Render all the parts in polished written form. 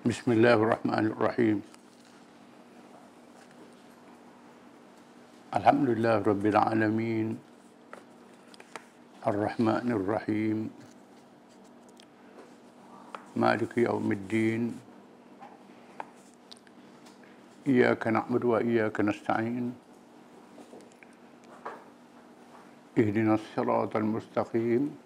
Bismillahirrahmanirrahim. Alhamdulillah Rabbil Alamin. Ar-Rahmanir Rahim. Maliki Yawmiddin. Iyyaka na'budu wa iyyaka nasta'in. Ihdinas siratal mustaqim.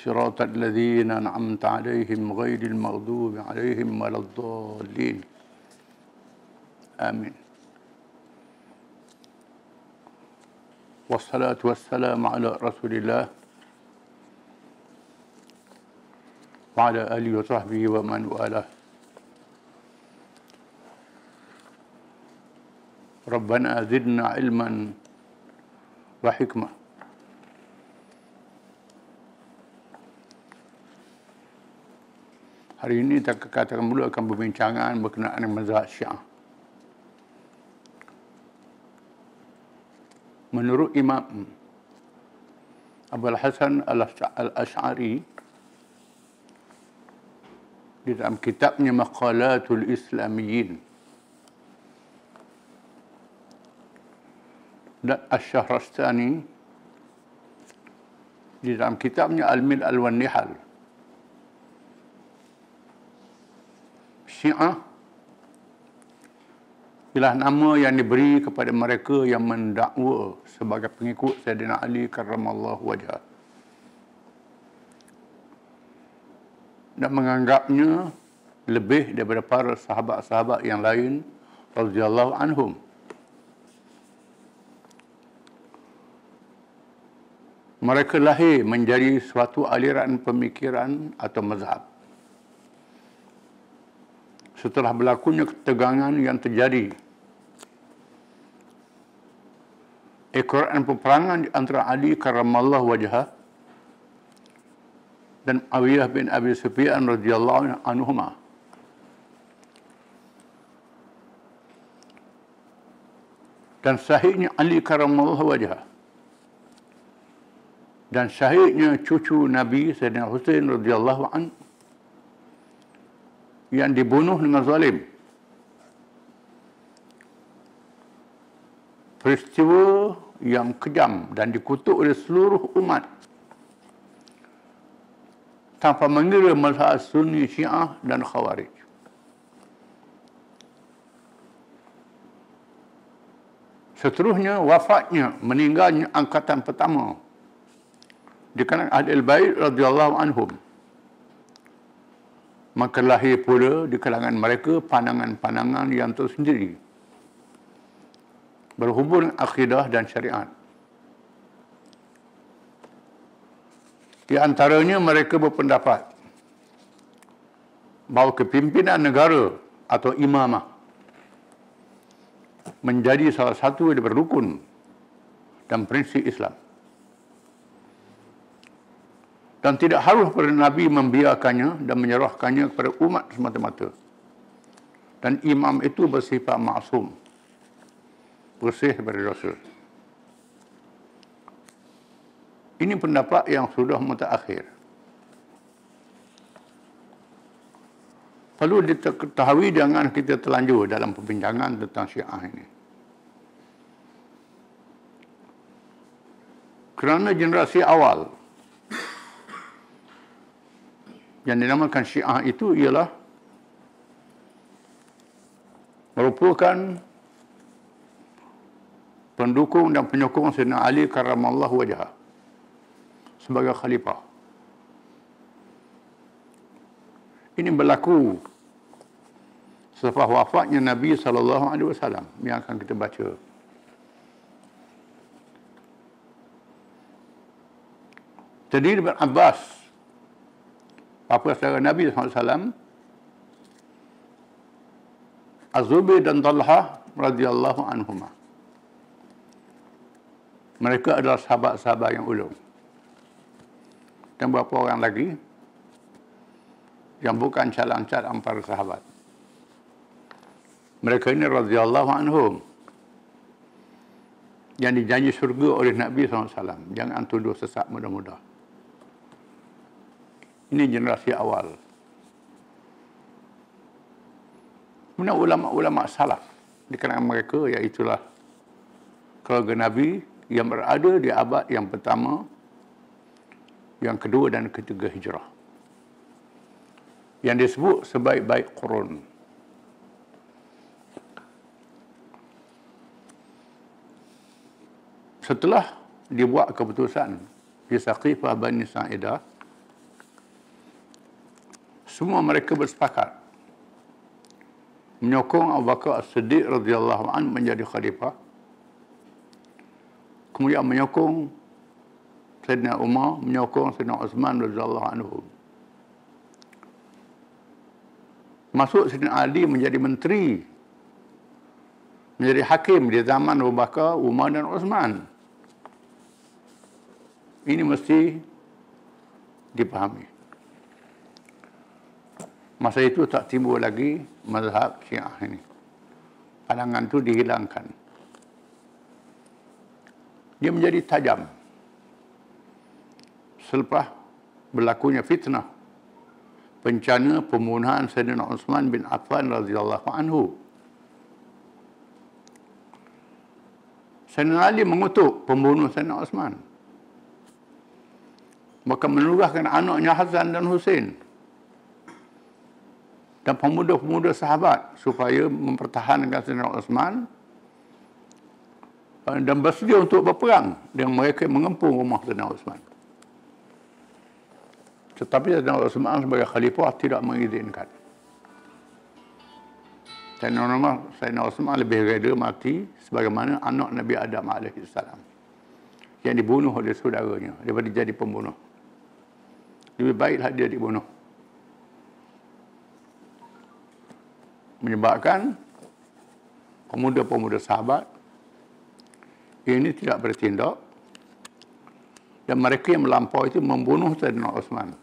صراط الذين أنعمت عليهم غير المغضوب عليهم ولا الضالين آمين والصلاة والسلام على رسول الله وعلى آله وصحبه ومن والاه ربنا زدنا علما وحكمة. Hari ini kita katakan dulu akan perbincangan berkenaan dengan mazhab Syiah. Menurut Imam Abul Hasan Al-Asy'ari di dalam kitabnya Maqalatul Islamiyyin dan Asy-Syahrastani di dalam kitabnya Al-Milal wan Nihal, Syiah ialah nama yang diberi kepada mereka yang mendakwa sebagai pengikut Sayyidina Ali karramallahu wajhah dan menganggapnya lebih daripada para sahabat-sahabat yang lain radhiyallahu anhum. Mereka lahir menjadi suatu aliran pemikiran atau mazhab setelah berlakunya ketegangan yang terjadi ekoran peperangan di antara Ali karramallahu wajhah dan Muawiyah bin Abi Sufyan radhiyallahu anhuma. Dan syahidnya Ali karramallahu wajhah dan syahidnya cucu Nabi Sayyidina Husain radhiyallahu anhu yang dibunuh dengan zalim. Peristiwa yang kejam dan dikutuk oleh seluruh umat tanpa mengira mazhab Sunni, Syiah dan Khawarij. Seterusnya wafatnya, meninggalnya angkatan pertama di kalangan Ahlul Bait radhiyallahu anhum. Maka lahir pula di kalangan mereka pandangan-pandangan yang tersendiri berhubung akidah dan syariat. Di antaranya mereka berpendapat bahawa kepimpinan negara atau imamah menjadi salah satu daripada rukun dan prinsip Islam. Dan tidak harus pada Nabi membiarkannya dan menyerahkannya kepada umat semata-mata. Dan imam itu bersifat maksum, bersih daripada dosa. Ini pendapat yang sudah mutaakhir. Perlu diketahui jangan kita terlanjur dalam perbincangan tentang Syiah ini. Kerana generasi awal yang dinamakan Syiah itu ialah merupakan pendukung dan penyokong Sayyidina Ali karramallahu wajhah sebagai khalifah. Ini berlaku selepas wafatnya Nabi SAW yang akan kita baca. Jadi Ibn Abbas, bapa saudara Nabi SAW, Az-Zubair dan Talha radhiyallahu anhuma. Mereka adalah sahabat-sahabat yang ulung. Dan beberapa orang lagi yang bukan calon-calon para sahabat. Mereka ini radhiyallahu anhum yang dijanji surga oleh Nabi SAW. Jangan tuduh sesat mudah-mudah. Ini generasi awal. Kemudian ulama-ulama salaf di kalangan mereka, iaitulah keluarga Nabi yang berada di abad yang pertama, yang kedua dan ketiga hijrah, yang disebut sebaik-baik qurun. Setelah dibuat keputusan di Saqifah Bani Sa'idah, semua mereka bersepakat menyokong Abu Bakar As-Siddiq radhiyallahu anhu menjadi khalifah, kemudian menyokong Sayyidina Umar, menyokong Sayyidina Uthman radhiyallahu anhu. Masuk Sayyidina Ali menjadi menteri, menjadi hakim di zaman Abu Bakar, Umar dan Uthman. Ini mesti dipahami. Masa itu tak timbul lagi mazhab Syiah ini. Pandangan itu dihilangkan. Dia menjadi tajam selepas berlakunya fitnah bencana pembunuhan Sayyidina Uthman bin Affan radhiyallahu anhu. Sayyidina Ali mengutuk pembunuh Sayyidina Uthman, maka menugaskan anaknya Hasan dan Husain dan pemuda-pemuda sahabat supaya mempertahankan Sayyidina Uthman dan bersedia untuk berperang dengan mereka yang mengepung rumah Sayyidina Uthman. Tetapi Sayyidina Uthman sebagai khalifah tidak mengizinkan. Sayyidina Uthman lebih reda mati sebagaimana anak Nabi Adam AS yang dibunuh oleh saudaranya daripada jadi pembunuh. Lebih baiklah dia dibunuh. Menyebabkan pemuda-pemuda sahabat ini tidak bertindak, dan mereka yang melampau itu membunuh Sayyidina Uthman.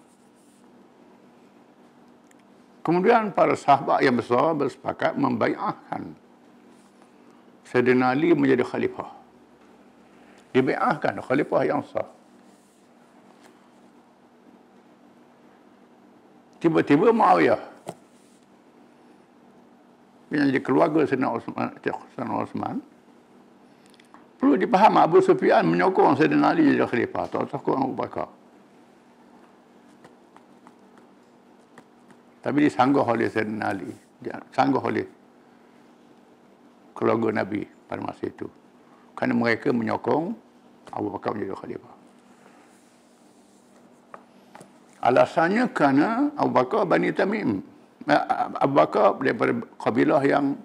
Kemudian para sahabat yang besar bersepakat membai'ahkan Sayyidina Ali menjadi khalifah. Dibai'ahkan khalifah yang sah. Tiba-tiba Muawiyah yang jadi keluarga Sayyidina Uthman, perlu dipaham Abu Sufyan menyokong Sayyidina Ali jadi khalifah, atau sokong Abu Bakar. Tapi disanggah oleh Sayyidina Ali, disanggah oleh keluarga Nabi pada masa itu, kerana mereka menyokong Abu Bakar menjadi khalifah. Alasannya kerana Abu Bakar Bani Tamim, Abu Bakar daripada kabilah yang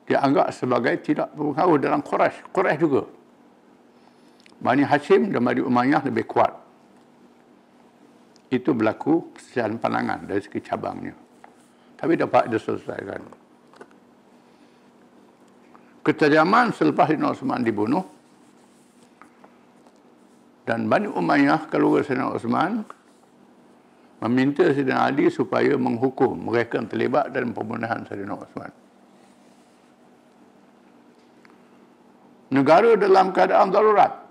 dianggap sebagai tidak berpengaruh dalam Quraisy juga. Bani Hashim dan Bani Umayyah lebih kuat. Itu berlaku perselisihan pandangan dari segi cabangnya. Tapi dapat diselesaikan. Ketajaman selepas Sayyidina Uthman dibunuh, dan Bani Umayyah keluarga Sayyidina Uthman meminta Sayyidina Ali supaya menghukum mereka yang terlibat dalam pembunuhan Sayyidina Uthman. Negara dalam keadaan darurat.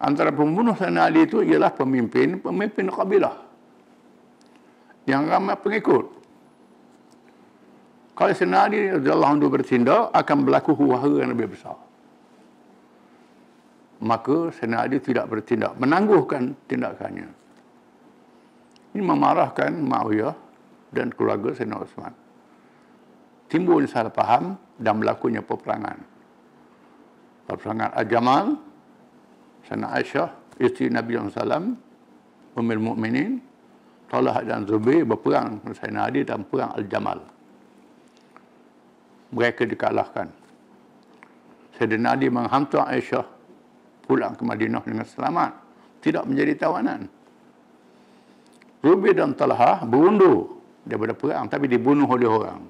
Antara pembunuh Sayyidina Ali itu ialah pemimpin kabilah yang ramai pengikut. Kalau Sayyidina Ali radhiyallahu anhu bertindak, akan berlaku huru-hara yang lebih besar. Maka Sayyidina Ali tidak bertindak, menangguhkan tindakannya. Ini memarahkan Muawiyah dan keluarga Sayyidina Uthman. Timbul salah faham dan berlakunya peperangan. Peperangan Al-Jamal, Sayyidina Aisyah, isteri Nabi SAW, Ummul Mukminin, Talha dan Zubair berperang dengan Sayyidina Ali dalam perang Al-Jamal. Mereka dikalahkan. Sayyidina Ali menghantar Aisyah pulang ke Madinah dengan selamat, tidak menjadi tawanan. Zubair dan Talha berundur daripada perang, tapi dibunuh oleh orang.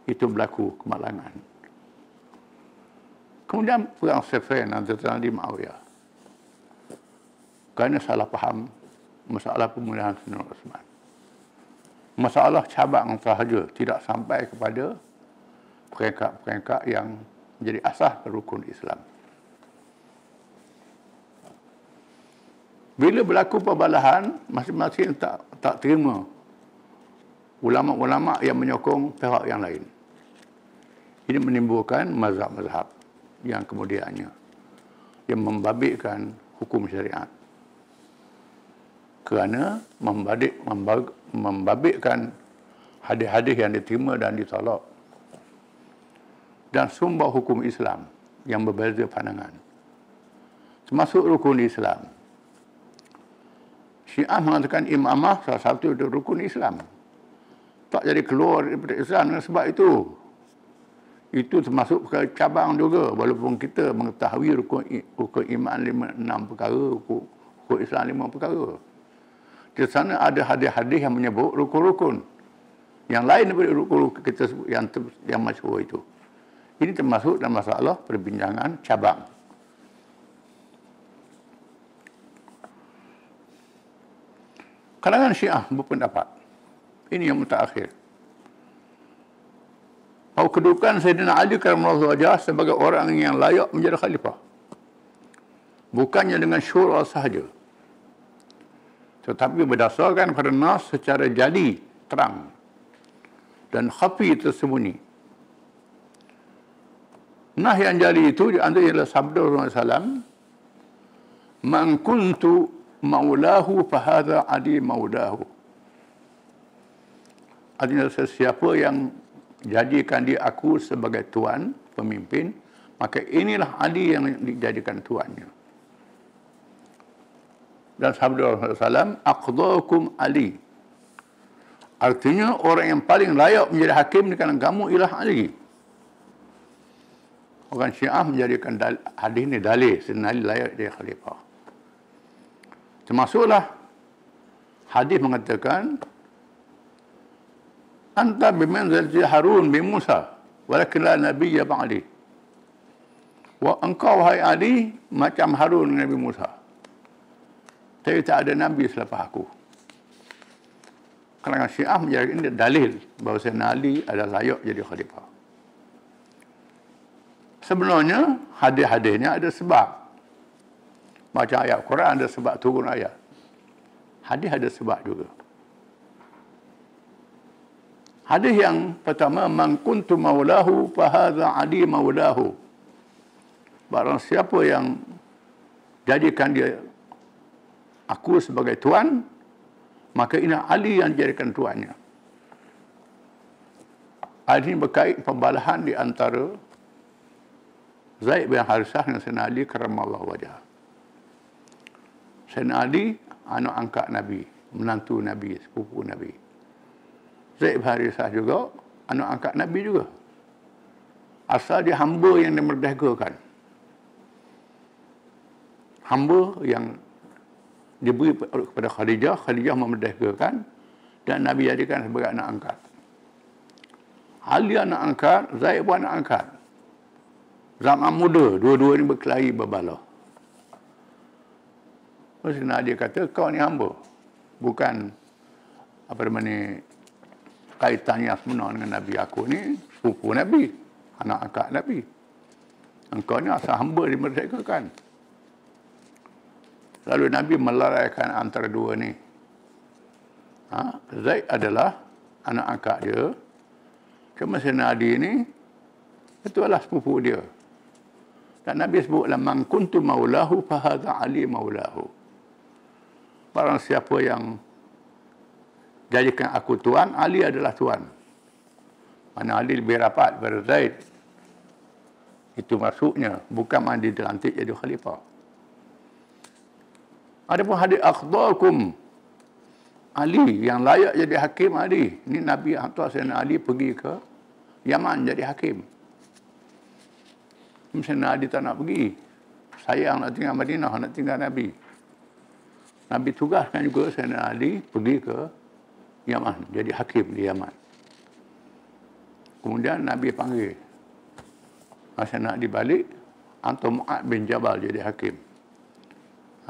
Itu berlaku kemalangan. Kemudian perang Siffin antara Ali Muawiyah. Kerana salah faham masalah pembunuhan Sayyidina Uthman. Masalah cabang sahaja, tidak sampai kepada peringkat-peringkat yang menjadi asas rukun Islam. Bila berlaku perbalahan, masing-masing tak terima ulama-ulama yang menyokong pihak yang lain. Ini menimbulkan mazhab-mazhab yang kemudiannya yang membabitkan hukum syariat. Kerana membabitkan hadis-hadis yang diterima dan ditolak. Dan sumber hukum Islam yang berbeza pandangan. Termasuk rukun Islam. Syiah mengatakan imamah salah satu dari rukun Islam. Tak jadi keluar daripada Islam sebab itu. Itu termasuk cabang juga. Walaupun kita mengetahui rukun iman 6 perkara, rukun Islam 5 perkara. Di sana ada hadis-hadis yang menyebut rukun-rukun. Yang lain daripada rukun-rukun kita sebut yang masyhur itu. Ini termasuk dalam masalah perbincangan cabang. Kalangan Syiah berpendapat. Ini yang mutakhir. Bahawa kedudukan Sayyidina Ali karamallahu wajhah sebagai orang yang layak menjadi khalifah. Bukannya dengan syura sahaja. Tetapi berdasarkan pada nas secara jali, terang. Dan khafi tersembunyi. Nah yang jali itu diantara ialah sabda Rasulullah SAW. Man kuntu maulahu fahadha Ali maulahu. Artinya sesiapa yang jadikan dia aku sebagai tuan, pemimpin, maka inilah Ali yang dijadikan tuannya. Dan sabda Rasulullah SAW, aqdakum Ali. Artinya orang yang paling layak menjadi hakim di kalangan kamu ialah Ali. Orang Syiah menjadikan hadis ini dalil, Sayyidina Ali layak dia khalifah. Termasuklah hadis mengatakan anta bimanzilati Harun bin Musa walakin la nabiyya ba'di. Wa engkau wahai Ali macam Harun Nabi Musa. Tapi tak ada nabi selepas aku. Kalangan Syiah menjadikan ini dalil bahawa Sayyidina Ali adalah layak jadi khalifah. Sebenarnya hadis-hadisnya ada sebab. Macam ayat Quran ada sebab turun ayat. Hadis ada sebab juga. Hadis yang pertama, man kuntu maulahu fahadha Ali maulahu. Barang siapa yang jadikan dia aku sebagai tuan, maka ini Ali yang jadikan tuannya. Hadis ini berkait pembalahan di antara Zaid bin Harithah dengan Sayyidina Ali karamallahu wajhah. Sayyidina Ali anak angkat Nabi, menantu Nabi, sepupu Nabi. Zaid bin Harithah juga anak angkat Nabi juga. Asal dia hamba yang dimerdekakan. Hamba yang diberi kepada Khadijah, Khadijah memerdekakan dan Nabi jadikan sebagai anak angkat. Ali anak angkat, Zaid pun anak angkat. Zaman muda, dua-dua ini berkelahi berbala. Terus Nabi kata, kau ni hamba. Bukan apa namanya kaitannya sebenar dengan Nabi. Aku ni sepupu Nabi, anak angkat Nabi. Engkau ni asal hamba dimerdekakan. Lalu Nabi melaraikan antara dua ni. Zaid adalah anak angkat dia. Cuma Sayyidina Ali ni, itu adalah sepupu dia. Dan Nabi sebutlah, man kuntu maulahu fahadha Ali maulahu. Barang siapa yang jadikan aku tuan, Ali adalah tuan. Mana Ali lebih rapat daripada Zaid. Itu maksudnya, bukan mandi dilantik jadi khalifah. Adapun hadis akhdakum Ali yang layak jadi hakim Ali. Ini Nabi hantar Sayyidina Ali pergi ke Yaman jadi hakim. Sayyidina Ali tak nak pergi. Sayang nak tinggal Madinah, nak tinggal Nabi. Nabi tugaskan juga Sayyidina Ali pergi ke Yaman, jadi hakim di Yaman. Kemudian Nabi panggil. Masa nak dibalik, hantar Mu'ad bin Jabal jadi hakim.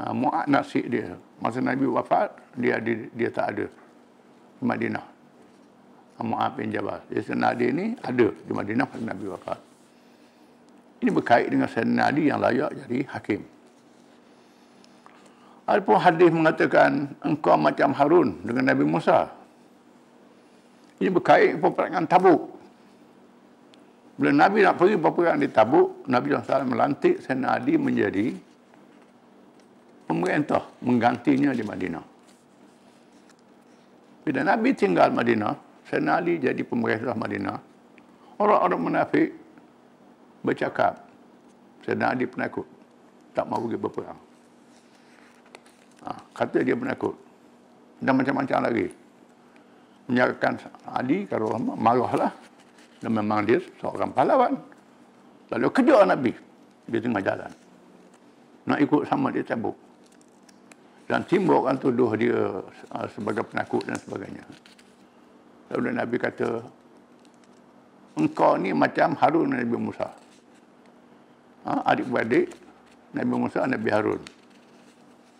Mu'ad nasib dia. Masa Nabi wafat, dia tak ada di Madinah. Mu'ad bin Jabal. Jadi Sayyidina Ali ni ada di Madinah pada Nabi wafat. Ini berkait dengan Sayyidina Ali yang layak jadi hakim. Adapun hadis mengatakan engkau macam Harun dengan Nabi Musa. Ini berkait peperangan Tabuk. Bila Nabi nak pergi berperang di Tabuk, Nabi SAW melantik Sayyidina Ali menjadi pemerintah, menggantinya di Madinah. Bila Nabi tinggal Madinah, Sayyidina Ali jadi pemerintah Madinah. Orang-orang munafik bercakap, Sayyidina Ali penakut, tak mahu pergi berperang. Kata dia penakut. Dan macam-macam lagi. Menyatakan Ali, kalau marahlah, dan memang dia seorang pahlawan. Lalu kejar Nabi di tengah jalan. Nak ikut sama dia Tabuk. Dan timbul orang tuduh dia sebagai penakut dan sebagainya. Lalu Nabi kata, engkau ni macam Harun dan Nabi Musa. Adik-beradik Nabi Musa dan Nabi Harun.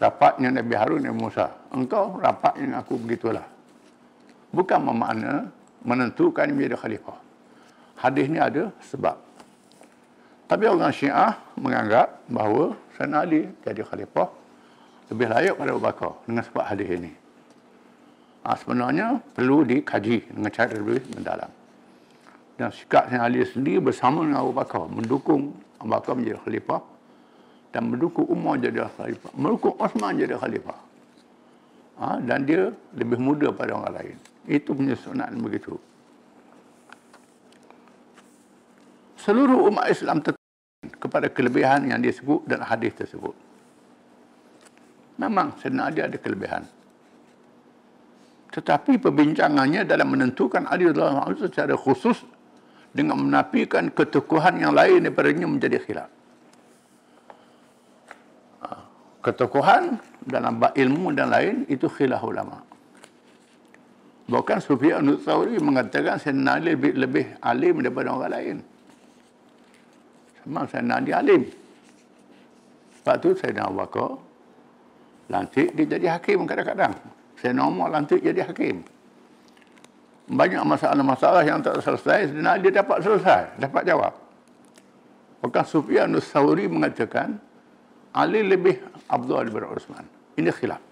Rapatnya Nabi Harun dan Nabi Musa. Engkau rapatnya aku begitulah. Bukan bermakna menentukan menjadi khalifah. Hadis ni ada sebab. Tapi orang Syiah menganggap bahawa Sayyidina Ali jadi khalifah lebih layak pada Abu Bakar dengan sebab hadis ini. Sebenarnya perlu dikaji dengan cara lebih mendalam. Dan sikap Sayyidina Ali sendiri bersama dengan Abu Bakar mendukung Abu Bakar menjadi khalifah dan mendukung Umar jadi khalifah, mendukung Osman jadi khalifah. Dan dia lebih muda pada orang lain. Itu penyusunan begitu. Seluruh umat Islam kepada kelebihan yang disebut dan hadis tersebut. Memang Sayyidina Ali ada kelebihan. Tetapi perbincangannya dalam menentukan Ali radhiyallahu anhu secara khusus dengan menafikan ketokohan yang lain daripadanya menjadi khilaf. Ketokohan dalam bab ilmu dan lain itu khilaf ulama. Bahkan Sufyan Ats-Tsauri mengatakan Sayyidina Ali lebih alim daripada orang lain. Memang Sayyidina Ali alim. Sebab tu Sayyidina Abu Bakar lantik dia jadi hakim kadang-kadang. Sayyidina Umar lantik jadi hakim. Banyak masalah-masalah yang tak selesai, Sayyidina Ali dapat selesai, dapat jawab. Bahkan Sufyan Ats-Tsauri mengatakan Ali lebih afdal daripada Uthman. Ini khilaf.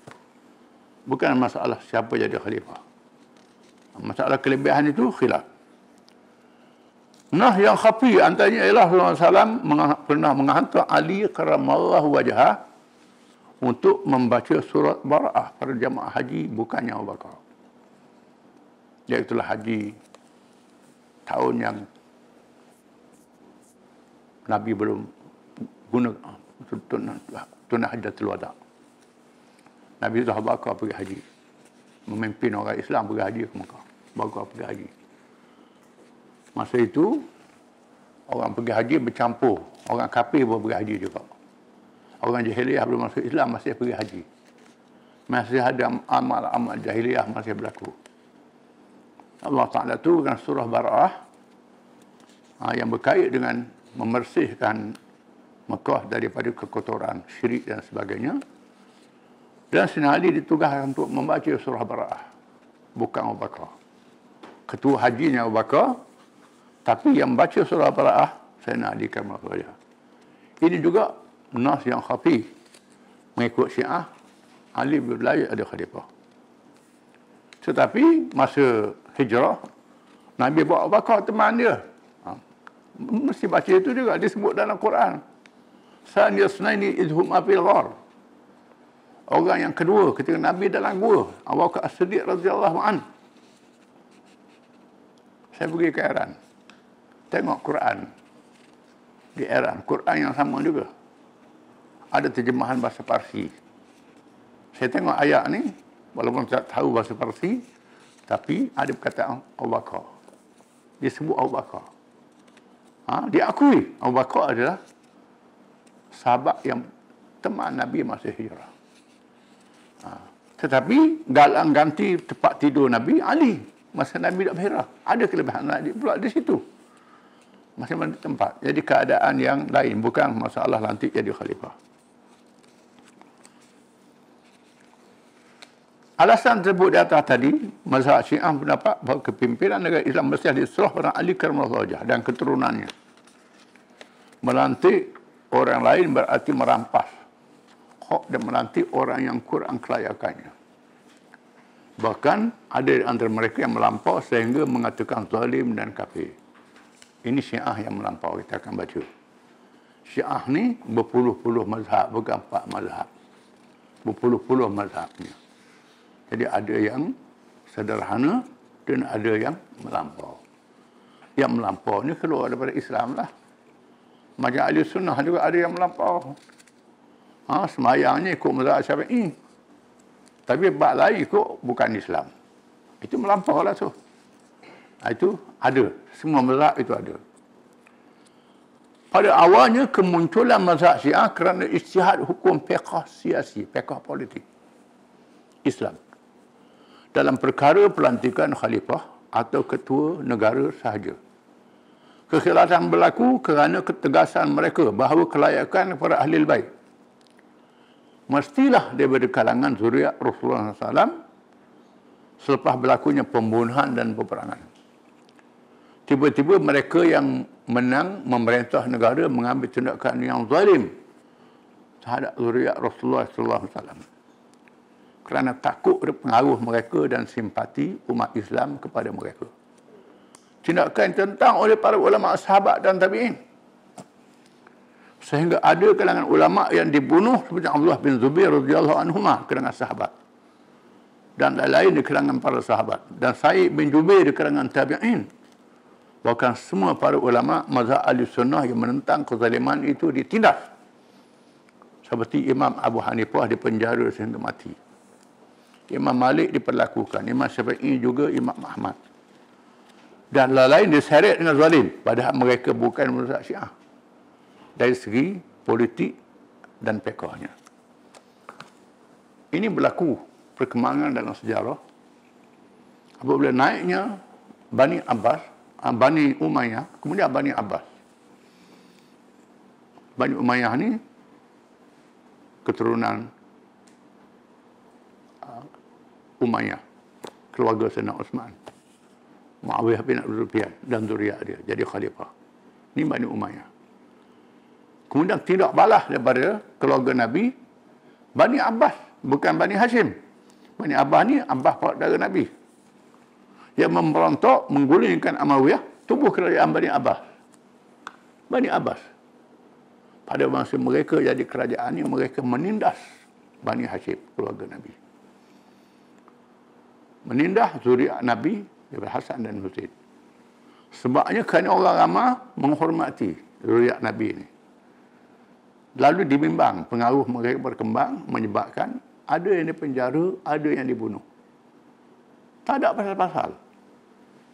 Bukan masalah siapa jadi khalifah. Masalah kelebihan itu khilaf. Nah, yang khafi antaranya ialah Rasulullah SAW pernah menghantar Ali karamallahu wajhah untuk membaca surat Bara'ah pada jamaah haji, bukannya Abu Bakar. Iaitulah haji tahun yang Nabi belum guna tunah Hajjatul Wada. Nabi Abu Bakar pergi haji. Memimpin orang Islam pergi haji ke Mekah. Bakar pergi haji. Masa itu, orang pergi haji bercampur. Orang kafir pun pergi haji juga. Orang jahiliyah belum masuk Islam masih pergi haji. Masih ada amal-amal jahiliyah masih berlaku. Allah Ta'ala turunkan surah Bara'ah yang berkait dengan membersihkan Mekah daripada kekotoran syirik dan sebagainya. Dan Sayyidina Ali ditugaskan untuk membaca surah Bara'ah. Bukan Abu Bakar. Ketua hajinya Abu Bakar, tapi yang baca surah Bara'ah Sayyidina Ali karamallahu wajhah. Ini juga nas yang khafi. Mengikut Syiah, Ali berlayak ada khalifah. Tetapi masa hijrah, Nabi bawa Abu Bakar teman dia. Mesti baca itu juga disebut dalam Quran. Saniyasnaini idhum fil ghar. Orang yang kedua ketika Nabi dalam gua, Abu Bakar As-Siddiq radhiyallahu an. Saya pergi ke Iran. Tengok Quran. Di Iran, Quran yang sama juga. Ada terjemahan bahasa Parsi. Saya tengok ayat ni, walaupun tak tahu bahasa Parsi, tapi ada perkataan Abu Bakar. Disebut Abu Bakar. Diakui Abu Bakar adalah sahabat yang teman Nabi masa hijrah. Tetapi galang ganti tempat tidur Nabi Ali masa Nabi dah berhijrah. Ada kelebihan Nabi pula di situ. Masing-masing tempat. Jadi keadaan yang lain, bukan masalah lantik jadi khalifah. Alasan tersebut di atas tadi, mazhab Syiah pendapat bahawa kepimpinan negara Islam mesti diserah pada Ali karamallahu wajhah dan keturunannya. Melantik orang lain berarti merampas hak dan melantik orang yang kurang kelayakannya. Bahkan ada di antara mereka yang melampau sehingga mengatakan zalim dan kafir. Ini Syiah yang melampau, kita akan baca. Syiah ni berpuluh-puluh mazhab, bukan 4 mazhab. Berpuluh-puluh mazhabnya. Jadi ada yang sederhana dan ada yang melampau. Yang melampau ni keluar daripada Islam lah. Macam ahli sunnah juga ada yang melampau. Semayangnya ikut mazhab Syafi'i. Tapi bab lain ikut bukan Islam. Itu melampau lah tu. Itu ada. Semua mazhab itu ada. Pada awalnya kemunculan mazhab Syiah kerana ijtihad hukum fiqh siasi, fiqh politik Islam. Dalam perkara pelantikan khalifah atau ketua negara sahaja. Kekhilafan berlaku kerana ketegasan mereka bahawa kelayakan para ahli bait mestilah daripada kalangan zuriat Rasulullah SAW selepas berlakunya pembunuhan dan peperangan. Tiba-tiba mereka yang menang memerintah negara mengambil tindakan yang zalim terhadap zuriat Rasulullah SAW kerana takut ada pengaruh mereka dan simpati umat Islam kepada mereka. Tindakan tentang oleh para ulama sahabat dan tabi'in. Sehingga ada kalangan ulama yang dibunuh seperti Abdullah bin Zubair radhiyallahu anhuma, kalangan sahabat. Dan lain-lain di kalangan para sahabat. Dan Sa'id bin Jubair di kalangan tabi'in. Bahkan semua para ulama mazhab Ahlussunnah yang menentang kezaliman itu ditindas. Seperti Imam Abu Hanifah dipenjara sehingga mati. Imam Malik diperlakukan, Imam Syafi'i juga, Imam Ahmad. Dan lain-lain diseret dengan zalim, padahal mereka bukan mazhab Syiah. Dari segi politik dan fiqhnya. Ini berlaku perkembangan dalam sejarah apabila naiknya Bani Abbas, Bani Umayyah, kemudian Bani Abbas. Bani Umayyah ni keturunan Umayyah, keluarga Sayyidina Uthman, Muawiyah bin Abi Sufyan dan zuriat dia jadi khalifah. Ini Bani Umayyah. Kemudian tidak balas daripada keluarga Nabi, Bani Abbas, bukan Bani Hashim. Bani Abbas ni Abbas saudara Nabi. Yang memberontak, menggulingkan Umayyah, tubuh kerajaan Bani Abbas. Bani Abbas. Pada masa mereka jadi kerajaan ini, mereka menindas Bani Hashim, keluarga Nabi. Menindas zuriat Nabi, daripada Hasan dan Husain. Sebabnya kerana orang ramai menghormati zuriat Nabi ini. Lalu dibimbang, pengaruh mereka berkembang menyebabkan ada yang dipenjara, ada yang dibunuh. Tak ada pasal-pasal.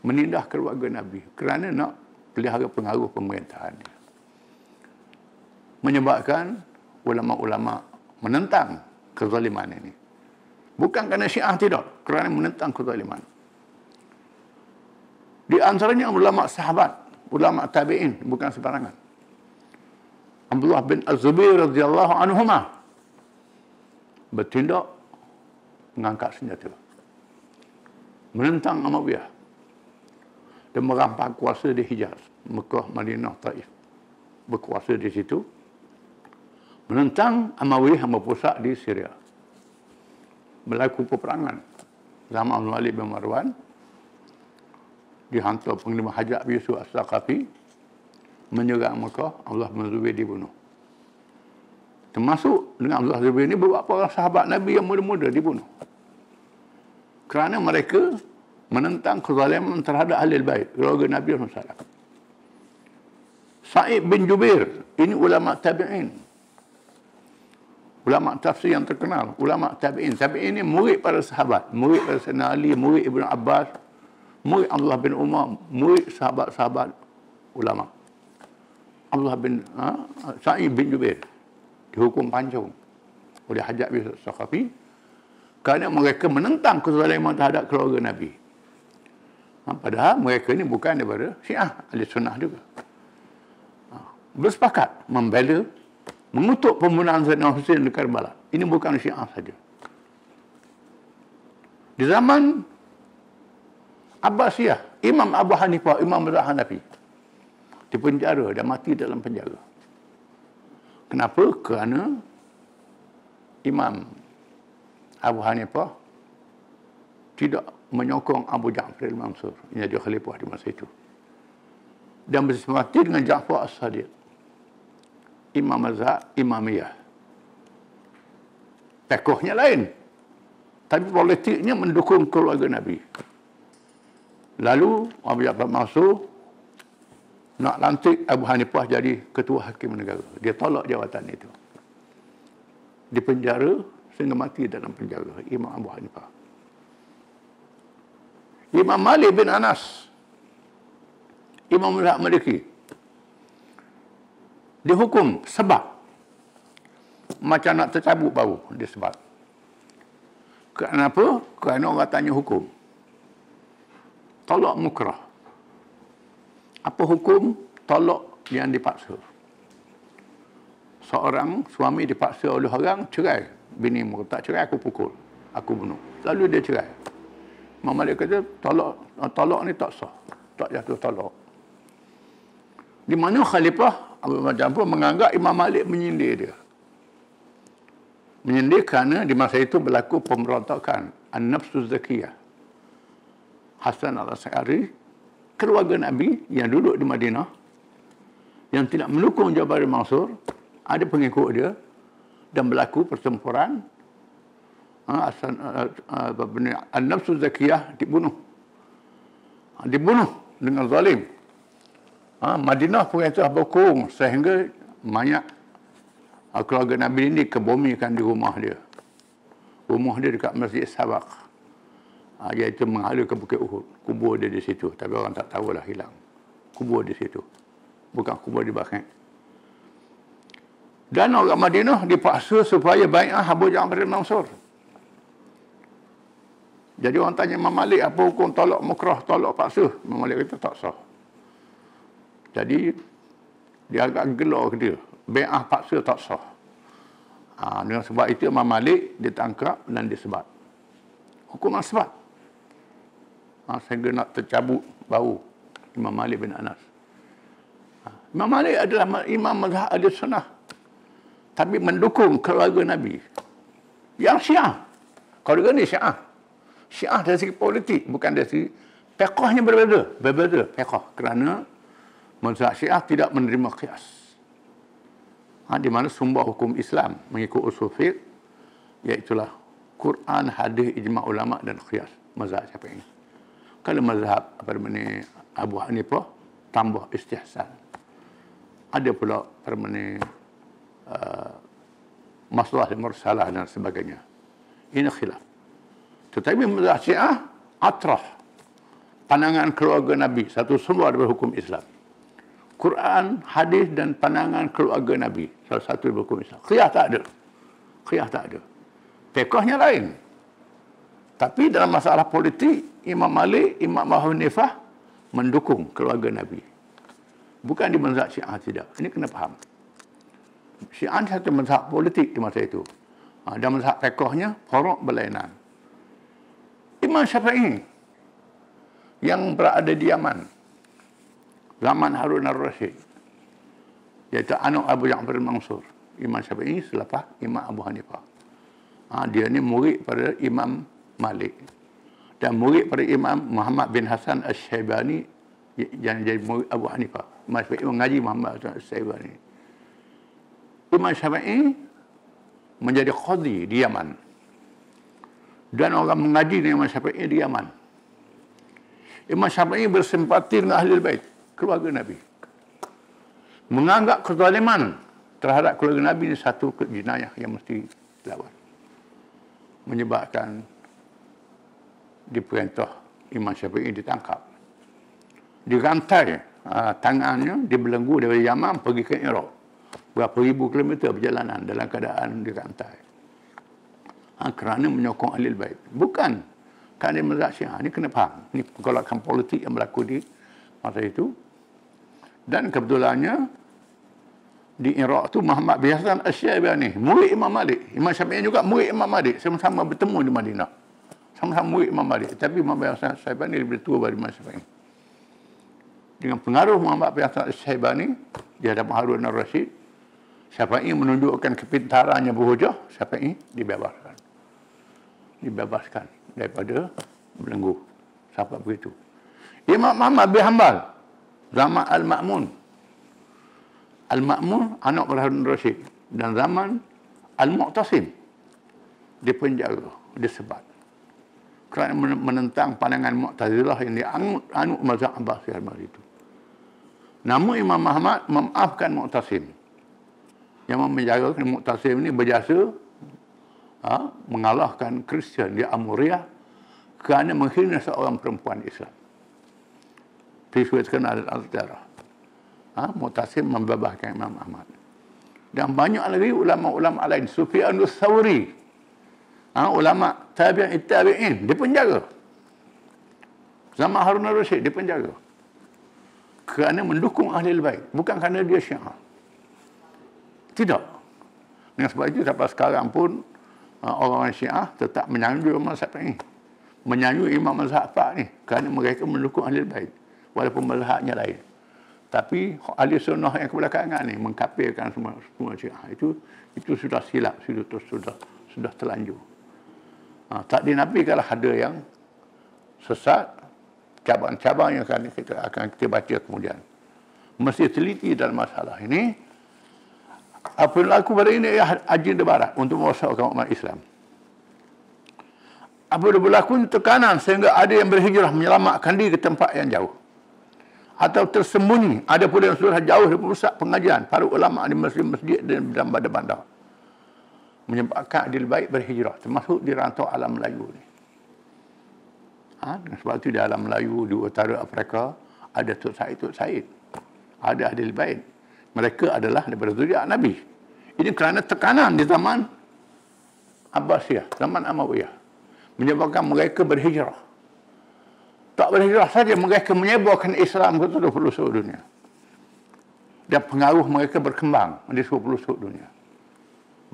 Menindas keluarga Nabi kerana nak pelihara pengaruh pemerintahan. Menyebabkan ulama-ulama menentang kezaliman ini. Bukan kerana Syiah tidak, kerana menentang kezaliman. Di antaranya ulama sahabat, ulama tabi'in, bukan sembarangan. Abdullah bin Az-Zubair radhiyallahu anhuma bertindak mengangkat senjata menentang Umayyah dan merampas kuasa di Hijaz, Mekah, Madinah, Taif. Berkuasa di situ menentang Umayyah yang berpusat di Syria. Berlaku peperangan zaman Walid bin Marwan, dihantar Panglima Hajjaj bin Yusuf As-Saqafi menyerang Mekah. Abdullah bin Zubair dibunuh. Termasuk dengan Abdullah bin Zubair ini beberapa orang sahabat Nabi yang muda-muda dibunuh. Kerana mereka menentang kezaliman terhadap ahli bait, keluarga Nabi SAW. Sa'id bin Jubair, ini ulama tabi'in. Ulama tafsir yang terkenal, ulama tabi'in. Tabi'in ini murid para sahabat, murid para Sayyidina Ali, murid Ibn Abbas, murid Abdullah bin Umar, murid sahabat-sahabat ulama. Abdullah bin Sa'id bin Jubair dihukum pancung oleh Hajjaj bin Saqafi kerana mereka menentang kezaliman terhadap keluarga Nabi. Padahal mereka ini bukan daripada Syiah, ahli sunnah juga. Bersepakat membela, mengutuk pembunuhan Sayyidina Husain di Karbala. Ini bukan Syiah saja. Di zaman Abbasiyah, Imam Abu Hanifah, Imam mazhab Hanafi dipenjara dan mati dalam penjara. Kenapa? Kerana Imam Abu Hanifah tidak menyokong Abu Ja'far al-Mansur yang jadi khalifah di masa itu. Dan bersempati dengan Ja'far as-Sadiq, Imam mazhab Imamiyah. Tokohnya lain, tapi politiknya mendukung keluarga Nabi. Lalu Abu Ja'far al-Mansur nak lantik Abu Hanifah jadi ketua hakim negara. Dia tolak jawatan itu. Dipenjara sehingga mati dalam penjara Imam Abu Hanifah. Imam Malik bin Anas, Imam mazhab Maliki, dihukum sebab macam nak tercabut bau dia sebab. Kenapa? Kerana orang tanya hukum. Tolak mukrah. Apa hukum tolak yang dipaksa? Seorang suami dipaksa oleh orang cerai. Bini mu tak cerai, aku pukul, aku bunuh. Lalu dia cerai. Imam Malik kata tolak ni tak sah. Tak jatuh tolak. Di mana khalifah Abu Ja'far menganggap Imam Malik menyindir dia. Menyindir kerana di masa itu berlaku pemberontakan An-Nafsu Zakiyah. Hasan al-Asy'ari, keluarga Nabi yang duduk di Madinah, yang tidak mendukung Ja'far al-Mansur, ada pengikut dia, dan berlaku pertempuran. An-Nafsu Zakiyah dibunuh. Dibunuh dengan zalim. Madinah pun itu berkung sehingga mayat keluarga Nabi ini kebomikan di rumah dia. Rumah dia dekat Masjid Sabak. Iaitu menghala ke Bukit Uhud. Kubur dia di situ. Tapi orang tak tahulah, hilang. Kubur di situ. Bukan kubur di Baqi'. Dan orang Madinah dipaksa supaya bai'ah Abu Ja'far al-Mansur. Jadi orang tanya Imam Malik, apa hukum tolak mukrah, tolak paksa? Imam Malik kata tak sah. Jadi dia agak gelar ke dia. Bai'ah paksa tak sah. Dengan sebab itu Imam Malik ditangkap dan disebat. Hukuman sebat. Sehingga nak tercabut bau Imam Malik bin Anas. Imam Malik adalah imam mazhab Ahlussunnah, tapi mendukung keluarga Nabi. Yang Syiah. Kalau dia ni Syiah. Syiah dari segi politik, bukan dari segi fiqhnya berbeza. Berbeza fiqh. Kerana mazhab Syiah tidak menerima qiyas. Di mana sumber hukum Islam mengikut usul fiqh, iaitulah Quran, hadis, ijma' ulama dan qiyas. Mazhab Syafi'i. Kalau mazhab Abu Hanifah, tambah istihsan. Ada pula masalah mursalah dan sebagainya. Ini khilaf. Tetapi mazhab Syiah atrah pandangan keluarga Nabi, satu sumber daripada hukum Islam. Quran, hadis dan pandangan keluarga Nabi, salah satu daripada hukum Islam. Qiyas tak ada. Qiyas tak ada. Fiqhnya lain. Tapi dalam masalah politik, Imam Malik, Imam Abu Hanifah mendukung keluarga Nabi. Bukan di mazhab Syiah, tidak. Ini kena faham. Syiah satu mazhab politik di masa itu. Dan mazhab fiqhnya furu' berlainan. Imam Syafi'i yang berada di Yaman, zaman Harun al-Rashid, iaitu anak Abu Ja'far al-Mansur. Imam Syafi'i selepas Imam Abu Hanifah. Dia ni murid pada Imam Malik. Dan murid pada Imam Muhammad bin Hasan al-Syaibani yang jadi murid Abu Hanifah. Imam Syafi'i mengaji Muhammad al-Syaibani. Imam Syafi'i menjadi qadhi di Yaman. Dan orang mengaji dengan Imam Syafi'i di Yaman. Imam Syafi'i bersimpati dengan Ahlul Bait, keluarga Nabi. Menganggap kezaliman terhadap keluarga Nabi ini satu jenayah yang mesti dilawan. Menyebabkan diperintah Imam Syafi'i ditangkap. Dirantai tangannya, dibelenggu dari Yaman pergi ke Iraq. Berapa ribu kilometer perjalanan dalam keadaan dirantai. Kerana menyokong Ahlul Bait. Bukan kerana mazhab Syiah. Ini kena faham. Ini pergolakan politik yang berlaku di masa itu. Dan kebetulannya di Iraq tu Muhammad bin Hasan al-Syaibani, murid Imam Malik. Imam Syafi'i juga murid Imam Malik. Sama-sama bertemu di Madinah. Sama-sama murid Imam Malik. Tapi Muhammad bin Hasan al-Syaibani lebih tua daripada Imam Syafi'i. Dengan pengaruh Muhammad bin Hasan al-Syaibani di hadapan Harun al-Rashid, Syafi'i menunjukkan kepintarannya berhujah, Syafi'i dibebaskan. Dibebaskan daripada belenggu. Siapa begitu? Imam Ahmad bin Hanbal, zaman Al-Ma'mun. Al-Ma'mun anak Harun Rashid, dan zaman Al-Mu'tasim dipenjara, disebat kerana menentang pandangan Mu'tazilah yang dianut mazhab Abbasiyah itu. Namun Imam Ahmad memaafkan Mu'tasim. Yang menjaga Mu'tasim ini berjasa mengalahkan Kristian di Amuriah kerana menghina seorang perempuan Islam. Peristiwa terkenal al-Darah. Mu'tasim membebaskan Imam Ahmad. Dan banyak lagi ulama-ulama lain. Sufyan Ats-Tsauri, ulama tabi'in dipenjara. Zaman Harun Ar-Rasyid dipenjara kerana mendukung Ahlul Bait, bukan kerana dia Syiah. Tidak. Dengan sebab itu sampai sekarang pun orang Syiah tetap menyanjung mazhab ini, menyanjung imam mazhab ni kerana mereka mendukung Ahlul Bait walaupun mazhabnya lain. Tapi ahli sunnah yang kebelakangan ni mengkafirkan semua Syiah, itu sudah silap, sudah terlanjur. Tak dinafikan ada yang sesat, cabang-cabang yang akan kita baca kemudian. Mesti teliti dalam masalah ini. Apa yang berlaku pada ini ialah agenda barat untuk merosakkan umat Islam. Apabila berlaku tekanan sehingga ada yang berhijrah menyelamatkan diri ke tempat yang jauh, atau tersembunyi, ada pula yang sudah jauh dari pusat pengajian para ulama di masjid-masjid dan bandar-bandar, menyebabkan adil baik berhijrah, termasuk di rantau alam Melayu ni. Sebab itu di alam Melayu, di utara Afrika, ada Tok Said, ada adil baik. Mereka adalah daripada zuriat Nabi. Ini kerana tekanan di zaman Abbasiyah, zaman Amawiyah, menyebabkan mereka berhijrah. Tak berhijrah saja, mereka menyebarkan Islam ke seluruh pelosok dunia. Dan pengaruh mereka berkembang di seluruh pelosok dunia.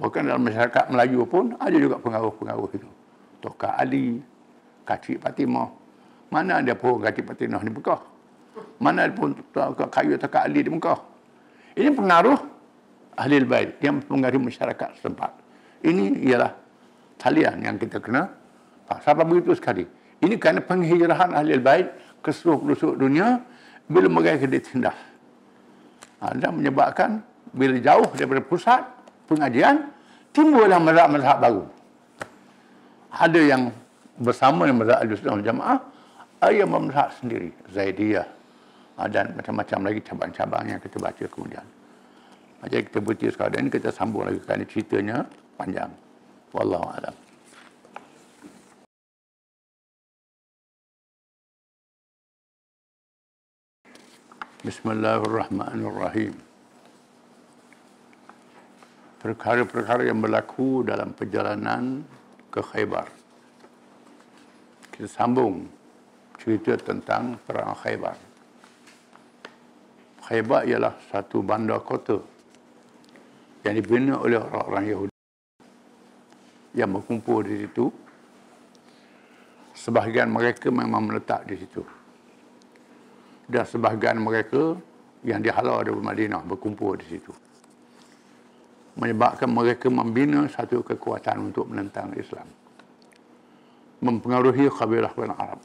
Bahkan dalam masyarakat Melayu pun ada juga pengaruh-pengaruh itu. Toka Ali, Kacik Fatimah. Mana ada pohon Kacik Fatimah di Mekah? Mana ada pohon kayu Toka Ali di Mekah? Ini pengaruh Ahlul Bait yang mempengaruhi masyarakat setempat. Ini ialah talian yang kita kena. Sampai begitu sekali. Ini kerana penghijrahan Ahlul Bait ke seluruh pelosok dunia bila mereka ditindas. Dan menyebabkan bila jauh daripada pusat pengajian, timbullah mazhab-mazhab baru. Ada yang bersama dengan mazhab Ahlussunnah wal Jamaah, ada yang mazhab sendiri, Zaidiyah, dan macam-macam lagi cabang-cabang yang kita baca kemudian. Jadi kita berhenti sekarang ini, kita sambung lagi kerana ceritanya panjang. Wallahu a'lam. Bismillahirrahmanirrahim. Perkara-perkara yang berlaku dalam perjalanan ke Khaybar. Kita sambung cerita tentang perang Khaybar. Khaybar ialah satu bandar kota yang dibina oleh orang-orang Yahudi yang berkumpul di situ. Sebahagian mereka memang meletak di situ. Dan sebahagian mereka yang dihalau dari Madinah berkumpul di situ. Menyebabkan mereka membina satu kekuatan untuk menentang Islam. Mempengaruhi kabilah-kabilah Arab.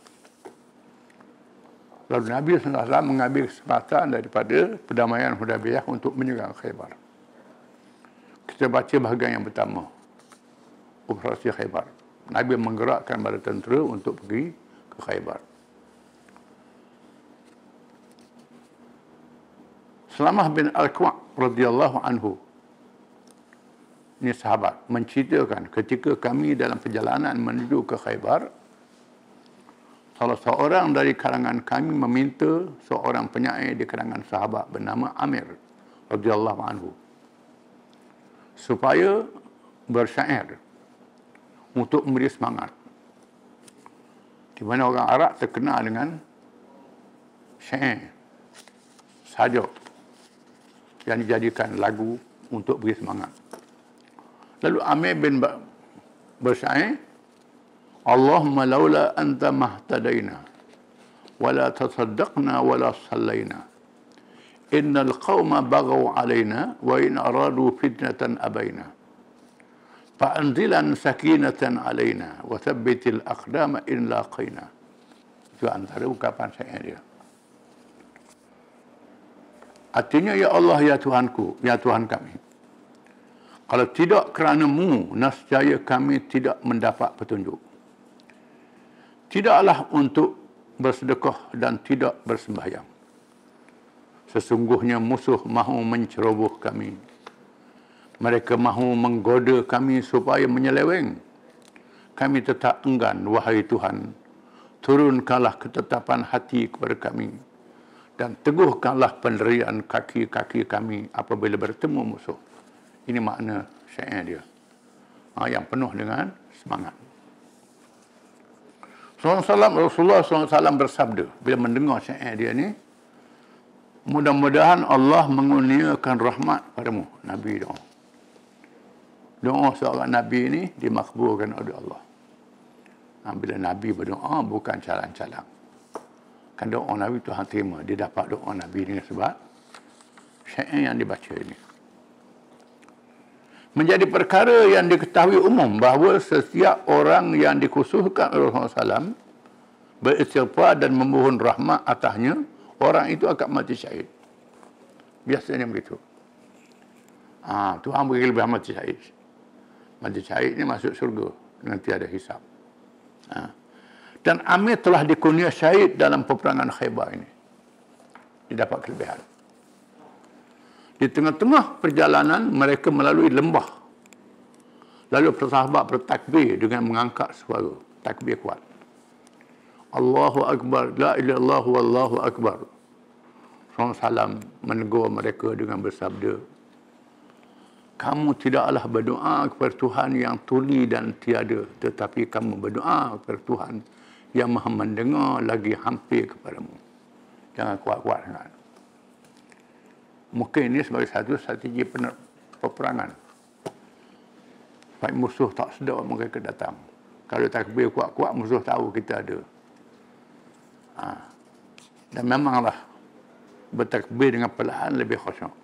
Lalu Nabi SAW mengambil kesempatan daripada perdamaian Hudaybiyah untuk menyerang Khaybar. Kita baca bahagian yang pertama, operasi Khaybar. Nabi menggerakkan bala tentera untuk pergi ke Khaybar. Salamah bin Al-Kwa' radhiyallahu anhu, ini sahabat, menceritakan ketika kami dalam perjalanan menuju ke Khaybar, salah seorang dari kalangan kami meminta seorang penyair di kalangan sahabat bernama Amir radhiyallahu anhu supaya bersyair untuk memberi semangat. Di mana orang Arab terkenal dengan syair, sajak yang dijadikan lagu untuk beri semangat. Lalu Amir bin bersyair, Allahumma laula anta mahtadaina wala tasaddaqna wala sallaina innal qawma baghaw alaina wa in aradu fitnatan abaina. Fa'anzilan sakinatan alaina wa thabbitil aqdama in laqina. Itu antara ungkapan saya dia. Artinya, ya Allah, ya Tuhanku, ya Tuhan kami. Kalau tidak kerana-Mu, nescaya kami tidak mendapat petunjuk. Tidaklah untuk bersedekah dan tidak bersembahyang. Sesungguhnya musuh mahu menceroboh kami. Mereka mahu menggoda kami supaya menyeleweng. Kami tetap enggan, wahai Tuhan. Turunkanlah ketetapan hati kepada kami. Dan teguhkanlah pendirian kaki-kaki kami apabila bertemu musuh. Ini makna syair dia. Yang penuh dengan semangat. Rasulullah SAW bersabda, bila mendengar syair dia ni, mudah-mudahan Allah mengurniakan rahmat padamu. Nabi doa. Doa seorang Nabi ini dimakbulkan oleh Allah. Bila Nabi berdoa, bukan calang-calang. Kan doa Nabi Tuhan terima. Dia dapat doa Nabi ini sebab syair yang dibaca ini. Menjadi perkara yang diketahui umum bahawa setiap orang yang dikhususkan oleh Rasulullah SAW beristighfar dan memohon rahmat atasnya, orang itu akan mati syahid. Biasanya begitu. Tuhan beri lebih mati syahid. Mati syahid ini masuk surga dengan tiada hisab. Dan Amir telah dikurnia syahid dalam peperangan Khaybar ini. Dia dapat kelebihan. Di tengah-tengah perjalanan, mereka melalui lembah. Lalu sahabat bertakbir dengan mengangkat suara. Takbir kuat. Allahu Akbar, la ilaha illallah wallahu akbar. Rasulullah SAW menegur mereka dengan bersabda, kamu tidaklah berdoa kepada Tuhan yang tuli dan tiada, tetapi kamu berdoa kepada Tuhan yang maha mendengar lagi hampir kepadamu. Jangan kuat-kuat sangat. Mungkin ini sebagai satu strategi peperangan. Supaya musuh tak sedar mereka datang. Kalau takbir kuat-kuat, musuh tahu kita ada. Dan memanglah bertakbir dengan perlahan lebih khusyuk.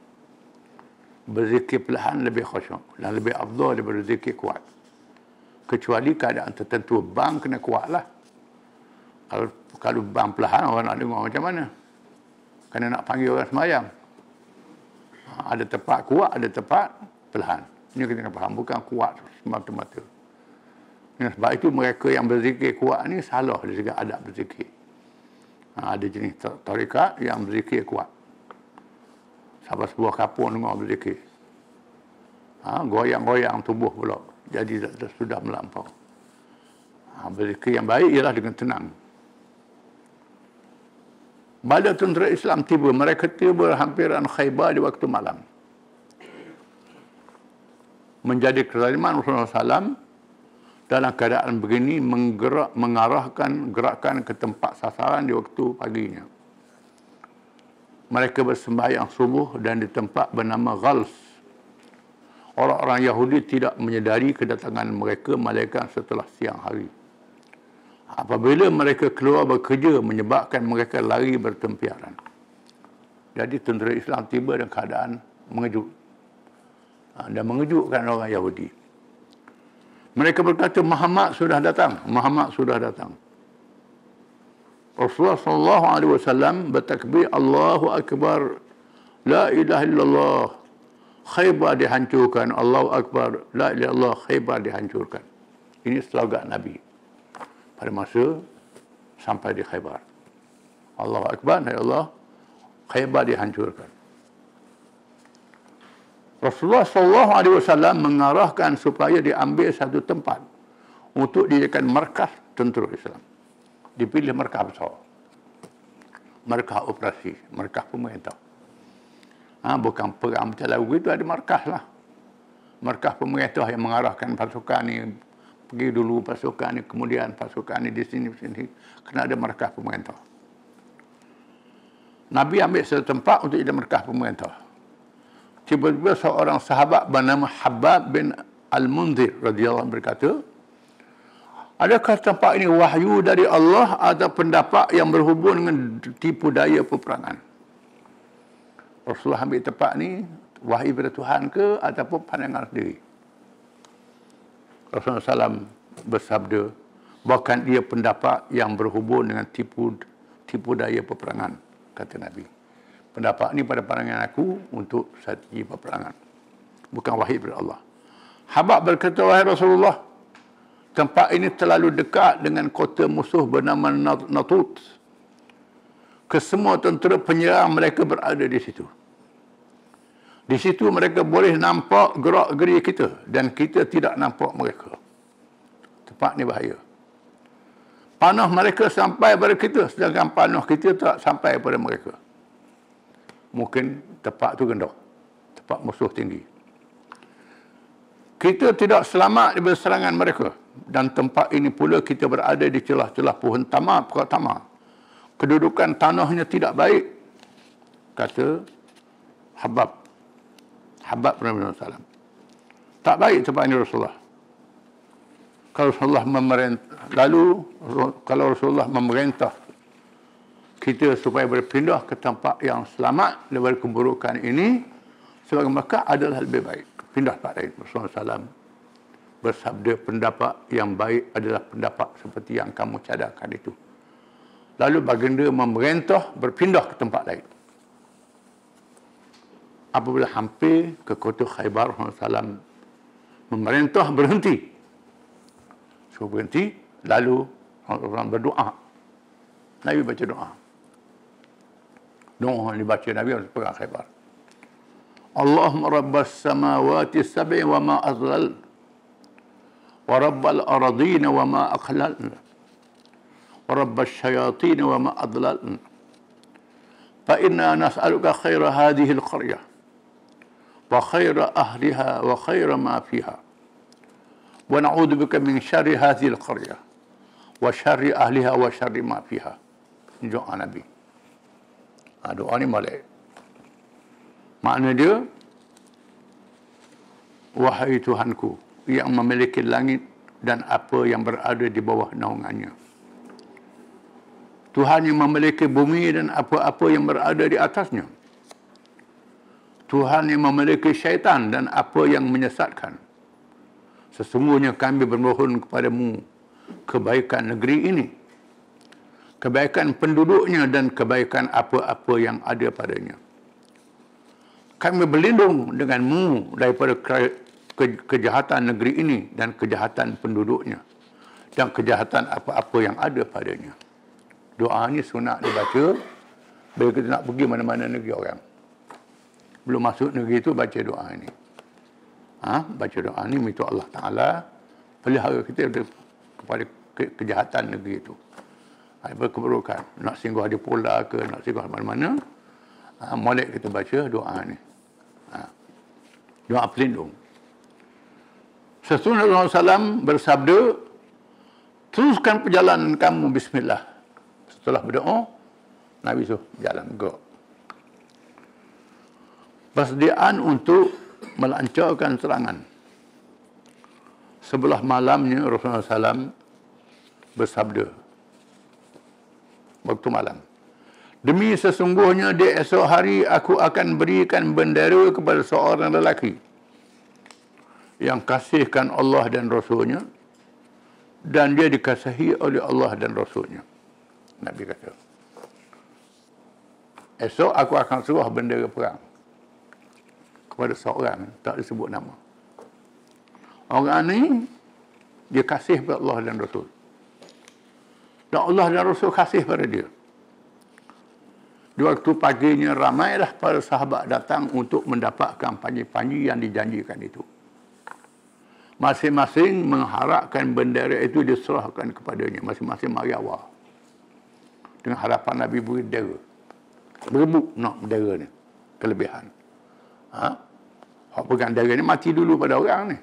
Berzikir perlahan lebih khusyuk. Dan lebih afdal daripada berzikir kuat. Kecuali keadaan tertentu. Bang kena kuat lah. Kalau bang perlahan, orang nak dengar macam mana? Kena nak panggil orang sembahyang. Ada tempat kuat, ada tempat perlahan. Ini kita kena faham, bukan kuat semata-mata. Sebab itu mereka yang berzikir kuat ni salah dari segi adab berzikir. Ada jenis tarikat yang berzikir kuat. Sampai sebuah kapur dengar berzikir. Goyang-goyang tubuh pula. Jadi sudah melampau. Berzikir yang baik ialah dengan tenang. Bila tentera Islam tiba, mereka tiba hampiran Khaybar di waktu malam. Menjadi kezaliman Rasulullah SAW dalam keadaan begini mengarahkan gerakan ke tempat sasaran di waktu paginya. Mereka bersembahyang subuh dan di tempat bernama Ghals. Orang-orang Yahudi tidak menyedari kedatangan mereka malaikat setelah siang hari. Apabila mereka keluar bekerja, menyebabkan mereka lari bertempiaran. Jadi tentera Islam tiba dalam keadaan mengejut. Dan mengejutkan orang Yahudi. Mereka berkata, Muhammad sudah datang. Muhammad sudah datang. Rasulullah SAW bertakbir, Allahu Akbar, la ilaha illallah, Khaybar dihancurkan, Allahu Akbar, la ilaha illallah, Khaybar dihancurkan. Ini slogan Nabi pada masa sampai di Khaybar. Allahu Akbar, ya Allah, Khaybar dihancurkan. Rasulullah SAW mengarahkan supaya diambil satu tempat untuk dijadikan markas tentera Islam. Dipilih markas besar. Markas operasi, markas pemerintah. Bukan perang macam lagu itu, ada markas lah. Markas pemerintah yang mengarahkan pasukan ni, pergi dulu pasukan ni, kemudian pasukan ni di sini. Kena ada markas pemerintah. Nabi ambil satu tempat untuk jadi markas pemerintah. Tiba-tiba seorang sahabat bernama Habab bin Al-Munzir radhiyallahu anhu berkata, adakah tempat ini wahyu dari Allah atau pendapat yang berhubung dengan tipu daya peperangan? Rasulullah ambil tempat ni wahyu dari Tuhan ke ataupun pandangan sendiri? Rasulullah SAW bersabda, bahkan ia pendapat yang berhubung dengan tipu daya peperangan, kata Nabi. Pendapat ini pada pandangan aku untuk strategi peperangan, bukan wahyu daripada Allah. Habab berkata, wahai Rasulullah, tempat ini terlalu dekat dengan kota musuh bernama Natut. Kesemua tentera penyerang mereka berada di situ. Di situ mereka boleh nampak gerak-geri kita dan kita tidak nampak mereka. Tempat ini bahaya. Panah mereka sampai pada kita, sedangkan panah kita tak sampai pada mereka. Mungkin tempat itu rendah, tempat musuh tinggi. Kita tidak selamat daripada serangan mereka, dan tempat ini pula kita berada di celah-celah pohon tamar, pokok tamar. Kedudukan tanahnya tidak baik, kata Habab Rasulullah SAW. Tak baik tempat ini Rasulullah. Kalau Rasulullah memerintah kita supaya berpindah ke tempat yang selamat daripada keburukan ini, sebagai Mekah adalah lebih baik. Pindah tempat lain. Rasulullah SAW bersabda, pendapat yang baik adalah pendapat seperti yang kamu cadangkan itu. Lalu baginda memerintah berpindah ke tempat lain. Apabila hampir ke kota Khaybar, Rasulullah SAW memerintah berhenti. Suruh berhenti, lalu Rasulullah berdoa. Nabi baca doa. Doa yang dibaca Nabi waktu perang Khaybar. Allahumma rabbas samawati sab'i wa ma azlal, wa rabbal aradina wa ma aqlal, wa rabbas syayatin wa ma adlal. Fa inna nas'aluka khaira hadhihi al-qaryah wa khaira ahliha wa khaira ma fiha, wa na'udzu bika min syarri hadhihi al-qaryah wa syarri ahliha wa syarri ma fiha. Doa Nabi. Doa ni molek. Makna dia, wahai Tuhanku yang memiliki langit dan apa yang berada di bawah naungannya. Tuhan yang memiliki bumi dan apa-apa yang berada di atasnya. Tuhan yang memiliki syaitan dan apa yang menyesatkan. Sesungguhnya kami bermohon kepadamu kebaikan negeri ini, kebaikan penduduknya dan kebaikan apa-apa yang ada padanya. Kami berlindung denganmu daripada kejahatan negeri ini dan kejahatan penduduknya dan kejahatan apa-apa yang ada padanya. Doa ni sunat dibaca bila kita nak pergi mana-mana negeri orang. Belum masuk negeri itu baca doa ini. Baca doa ni minta Allah Ta'ala pelihara kita kepada kejahatan negeri itu. Ada keburukan. Nak singgah di pula ke, nak singgah mana-mana, molek kita baca doa ni. Doa pelindung. Sesungguhnya Rasulullah SAW bersabda, teruskan perjalanan kamu bismillah. Setelah berdoa, Nabi suruh berjalan, go. Persediaan untuk melancarkan serangan. Sebelah malamnya Rasulullah SAW bersabda, waktu malam, demi sesungguhnya di esok hari aku akan berikan bendera kepada seorang lelaki yang kasihkan Allah dan Rasulnya, dan dia dikasihi oleh Allah dan Rasulnya. Nabi kata, esok aku akan suruh bendera perang kepada seorang, tak disebut nama. Orang ni dia kasih kepada Allah dan Rasul, dan Allah dan Rasul kasih pada dia. Di waktu paginya ramailah para sahabat datang untuk mendapatkan panji-panji yang dijanjikan itu. Masing-masing mengharapkan bendera itu diserahkan kepadanya. Masing-masing mari awal dengan harapan Nabi beri bendera. Berebut nak bendera ni. Kelebihan. Orang pegang bendera ni mati dulu pada orang ni.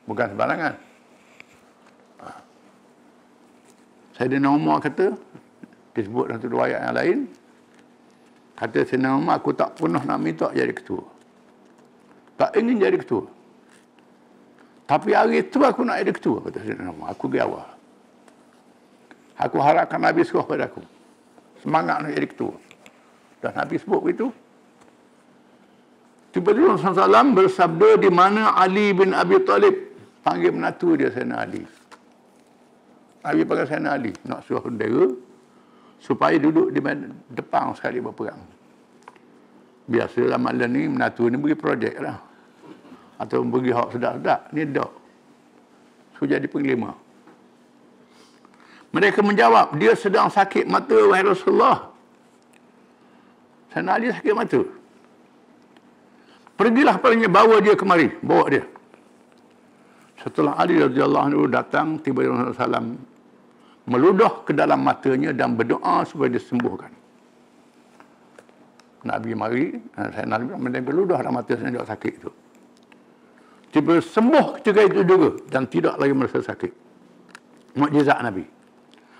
Bukan sembarangan. Sayyidina Umar kata, disebut dalam satu riwayat yang lain, kata Sayyidina Umar, aku tak pernah nak minta jadi ketua. Tak ingin jadi ketua. Tapi hari itu aku nak jadi ketua, kata Sayyidina Umar. Aku pergi awal. Aku harapkan Nabi suruh pada aku. Semangat nak jadi ketua. Dan Nabi sebut begitu. Tiba-tiba Rasulullah SAW bersabda, di mana Ali bin Abi Talib Panggil menatu dia Sayyidina Ali. Nabi panggil Sayyidina Ali. Nak suruh bendera supaya duduk di depan sekali berperang. Biasalah malam ni menatu ni beri projek lah. Atau beri hak sedap-sedap. Ni tak. So jadi penglima. Mereka menjawab, dia sedang sakit mata, wahai Rasulullah. Sayyidina Ali sakit mata. Pergilah palingnya, bawa dia kemari. Bawa dia. Setelah Ali radhiyallahu anhu datang, tiba-tiba Rasulullah SAW meludah ke dalam matanya dan berdoa supaya disembuhkan. Nabi mari, Sayyidina Ali meludah dalam mata saya sakit itu. Tiba sembuh ketika itu juga dan tidak lagi merasa sakit. Mukjizat Nabi.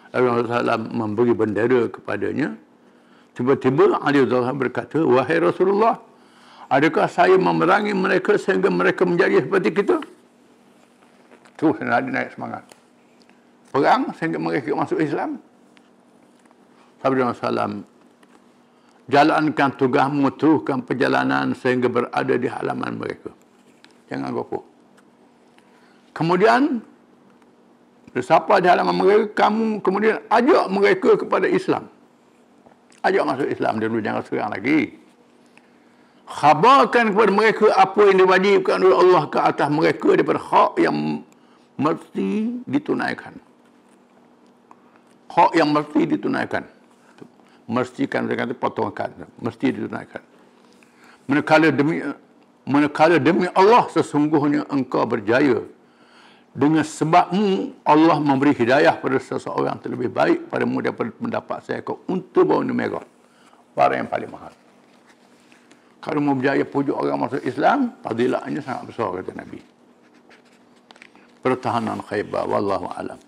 Lalu Rasulullah SAW memberi bendera kepadanya. Tiba-tiba Ali radhiyallahu anhu berkata, wahai Rasulullah, adakah saya memerangi mereka sehingga mereka menjadi seperti kita? Tu Nabi naik semangat. Perang sehingga mereka masuk Islam. Sabda Rasulullah, jalankan tugasmu, teruskan perjalanan sehingga berada di halaman mereka. Jangan gopok. Kemudian, bersapa di halaman mereka, kamu kemudian ajak mereka kepada Islam. Ajak masuk Islam dulu, jangan serang lagi. Khabarkan kepada mereka apa yang diwajibkan oleh Allah ke atas mereka daripada hak yang mesti ditunaikan. Hak yang mesti ditunaikan. Mestikan, mereka kata potongkan. Mesti ditunaikan. Manakala demi Allah sesungguhnya engkau berjaya. Dengan sebabmu Allah memberi hidayah pada seseorang terlebih baik padamu daripada mendapat seekor unta berwarna merah. Barang yang paling mahal. Kalau mau berjaya pujuk orang masuk Islam, fadilatnya sangat besar, kata Nabi. Pertahanan Khaybar, wallahu alam.